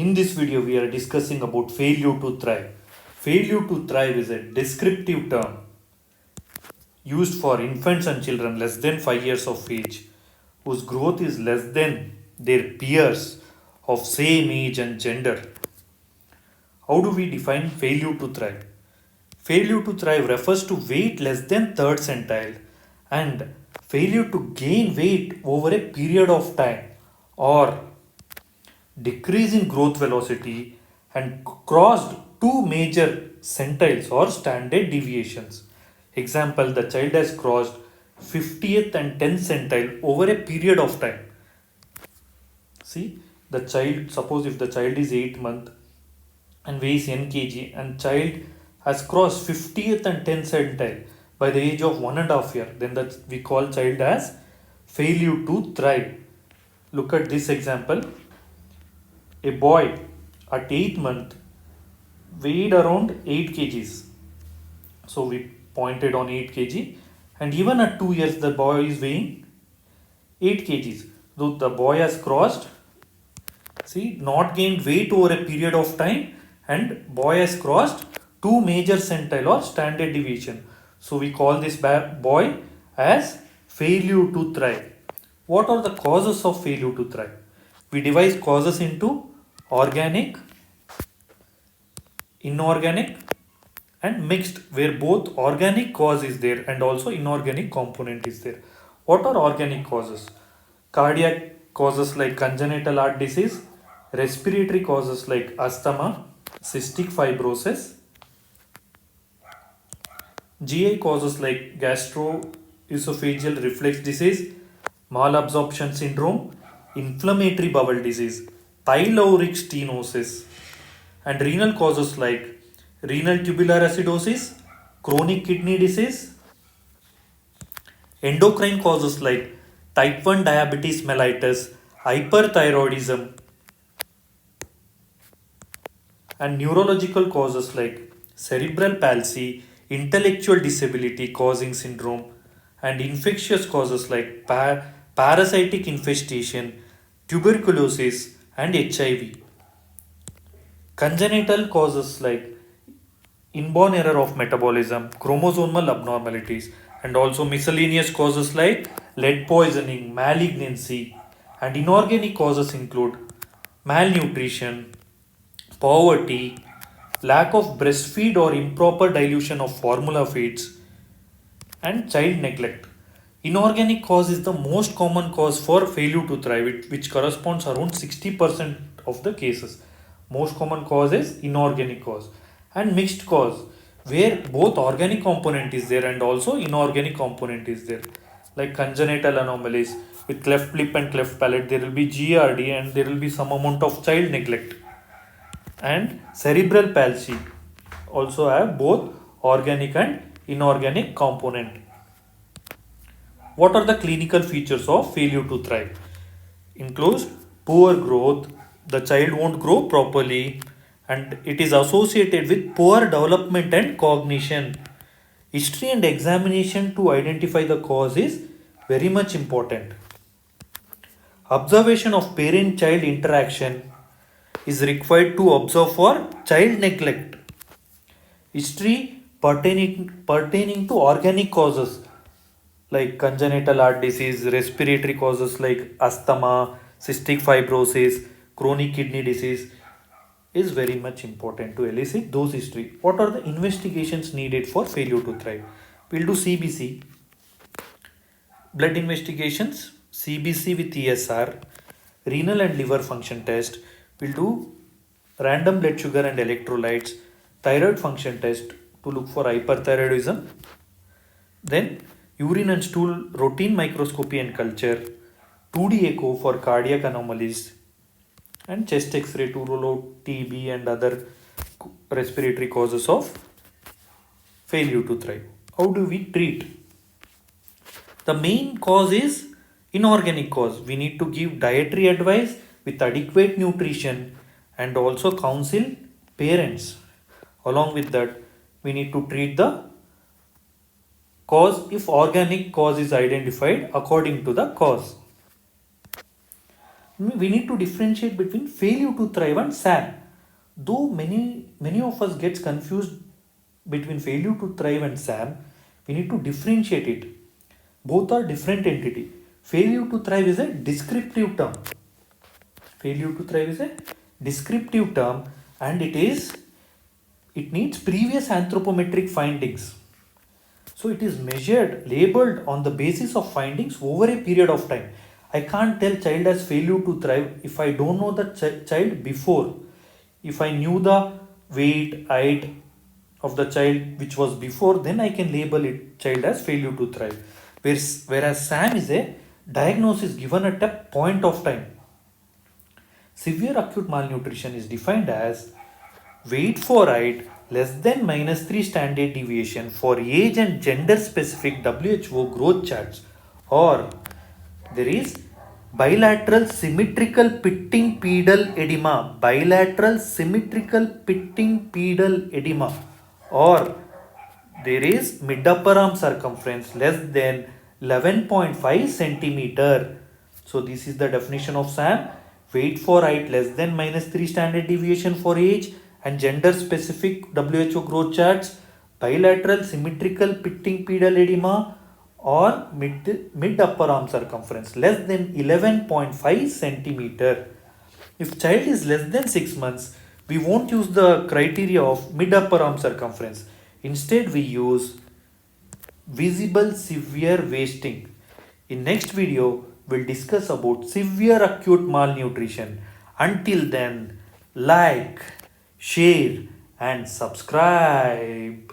In this video, we are discussing about failure to thrive. Failure to thrive is a descriptive term used for infants and children less than 5 years of age whose growth is less than their peers of same age and gender. How do we define failure to thrive? Failure to thrive refers to weight less than third centile and failure to gain weight over a period of time or decrease in growth velocity and crossed two major centiles or standard deviations. Example, the child has crossed 50th and 10th centile over a period of time. See, the child, suppose if the child is 8 months and weighs n kg and child has crossed 50th and 10th centile by the age of 1.5 years, then that we call child as failure to thrive. Look at this example. A boy at 8th month weighed around 8 kgs. So we pointed on 8 kg, and even at 2 years the boy is weighing 8 kgs. Though the boy has crossed, see, not gained weight over a period of time, and boy has crossed two major centile or standard deviation. So we call this boy as failure to thrive. What are the causes of failure to thrive? We divide causes into organic, inorganic and mixed, where both organic cause is there and also inorganic component is there. What are organic causes? Cardiac causes like congenital heart disease, respiratory causes like asthma, cystic fibrosis, GI causes like gastroesophageal reflux disease, malabsorption syndrome, inflammatory bowel disease, pyloric stenosis, and renal causes like renal tubular acidosis, chronic kidney disease, endocrine causes like type 1 diabetes mellitus, hyperthyroidism, and neurological causes like cerebral palsy, intellectual disability causing syndrome, and infectious causes like parasitic infestation, tuberculosis, and HIV. Congenital causes like inborn error of metabolism, chromosomal abnormalities, and also miscellaneous causes like lead poisoning, malignancy, and inorganic causes include malnutrition, poverty, lack of breastfeed or improper dilution of formula feeds, and child neglect. Inorganic cause is the most common cause for failure to thrive, which corresponds around 60% of the cases. Most common cause is inorganic cause. And mixed cause, where both organic component is there and also inorganic component is there. Like congenital anomalies with cleft lip and cleft palate, there will be GRD and there will be some amount of child neglect. And cerebral palsy also have both organic and inorganic component. What are the clinical features of failure to thrive? Includes poor growth, the child won't grow properly, and it is associated with poor development and cognition. History and examination to identify the cause is very much important. Observation of parent-child interaction is required to observe for child neglect. History pertaining to organic causes like congenital heart disease, respiratory causes like asthma, cystic fibrosis, chronic kidney disease is very much important to elicit those history. What are the investigations needed for failure to thrive? We'll do CBC, blood investigations, CBC with ESR, renal and liver function test. We'll do random blood sugar and electrolytes, thyroid function test to look for hyperthyroidism. Then urine and stool routine microscopy and culture, 2D echo for cardiac anomalies, and chest x-ray to rule out TB and other respiratory causes of failure to thrive. How do we treat? The main cause is inorganic cause. We need to give dietary advice with adequate nutrition and also counsel parents. Along with that, we need to treat the cause if organic cause is identified according to the cause. We need to differentiate between failure to thrive and SAM. Though many of us gets confused between failure to thrive and SAM, we need to differentiate it. Both are different entity. Failure to thrive is a descriptive term. Failure to thrive is a descriptive term, and it needs previous anthropometric findings. So it is measured, labeled on the basis of findings over a period of time. I can't tell child has failure to thrive if I don't know the child before. If I knew the weight, height of the child which was before, then I can label it child as failure to thrive. Whereas SAM is a diagnosis given at a point of time. Severe acute malnutrition is defined as weight for height less than -3 standard deviation for age and gender specific WHO growth charts, or there is bilateral symmetrical pitting pedal edema, or there is mid upper arm circumference less than 11.5 centimeter. So this is the definition of SAM. Weight for height less than -3 standard deviation for age and gender specific WHO growth charts, bilateral symmetrical pitting pedal edema, or mid upper arm circumference less than 11.5 centimeter. If child is less than 6 months, we won't use the criteria of mid upper arm circumference. Instead, we use visible severe wasting. In next video, we'll discuss about severe acute malnutrition. Until then, like, share and subscribe.